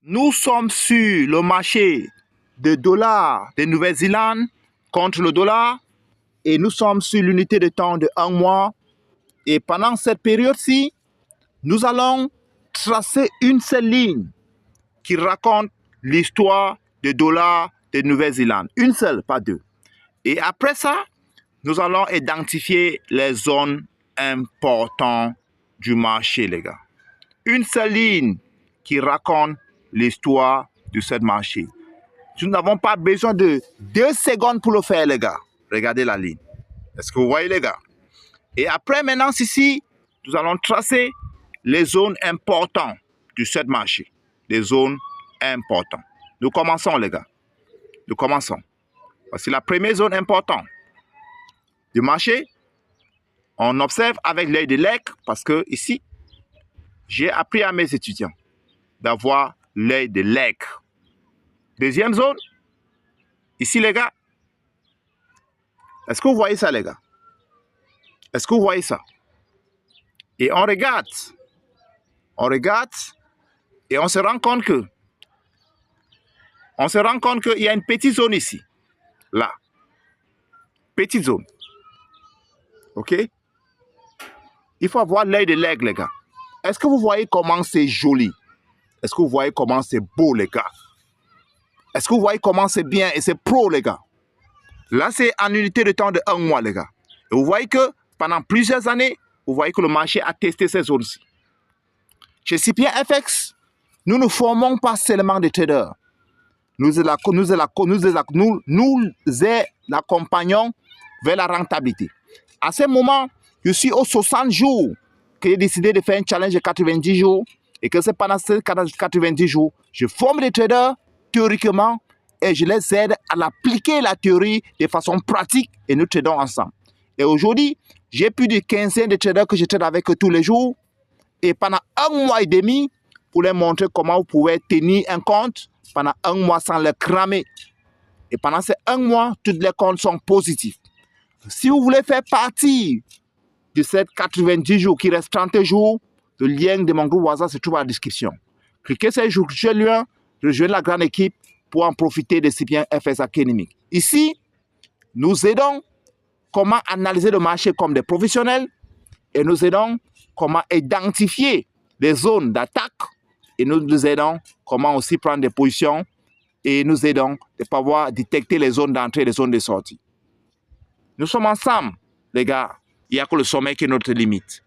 Nous sommes sur le marché de dollars de Nouvelle-Zélande contre le dollar et nous sommes sur l'unité de temps de 1 mois. Et pendant cette période-ci, nous allons tracer une seule ligne qui raconte l'histoire des dollars de Nouvelle-Zélande. Une seule, pas deux. Et après ça, nous allons identifier les zones importantes du marché, les gars. Une seule ligne qui raconte l'histoire de ce marché. Nous n'avons pas besoin de 2 secondes pour le faire, les gars. Regardez la ligne. Est-ce que vous voyez, les gars? Et après, maintenant, ici, nous allons tracer les zones importantes de ce marché. Les zones importantes. Nous commençons, les gars. Nous commençons. Voici la première zone importante du marché. On observe avec l'œil de l'aigle parce que ici, j'ai appris à mes étudiants d'avoir l'œil de l'aigle. Deuxième zone, ici les gars. Est-ce que vous voyez ça les gars? Est-ce que vous voyez ça? Et on regarde et on se rend compte qu'il y a une petite zone ici. Là. Petite zone. OK? Il faut avoir l'œil de l'aigle les gars. Est-ce que vous voyez comment c'est joli? Est-ce que vous voyez comment c'est beau les gars? Est-ce que vous voyez comment c'est bien et c'est pro les gars? Là c'est en unité de temps de 1 mois les gars. Et vous voyez que pendant plusieurs années, vous voyez que le marché a testé ces zones-ci. Chez CPI FX, nous ne formons pas seulement des traders. Nous les accompagnons vers la rentabilité. À ce moment, je suis aux 60 jours que j'ai décidé de faire un challenge de 90 jours et que c'est pendant ces 90 jours, je forme des traders théoriquement et je les aide à l'appliquer la théorie de façon pratique et nous tradons ensemble. Et aujourd'hui, j'ai plus de 15 de traders que je trade avec eux tous les jours et pendant 1 mois et demi pour leur montrer comment vous pouvez tenir un compte pendant 1 mois sans le cramer. Et pendant ces 1 mois, toutes les comptes sont positifs. Si vous voulez faire partie de ces 90 jours, qui reste 30 jours, le lien de mon groupe WhatsApp se trouve dans la description. Cliquez sur ce lien, rejoignez la grande équipe pour en profiter de CPI FX Academy. Ici, nous aidons comment analyser le marché comme des professionnels et nous aidons comment identifier les zones d'attaque et nous aidons comment aussi prendre des positions et nous aidons de pouvoir détecter les zones d'entrée et les zones de sortie. Nous sommes ensemble, les gars. Il n'y a que le sommet qui est notre limite.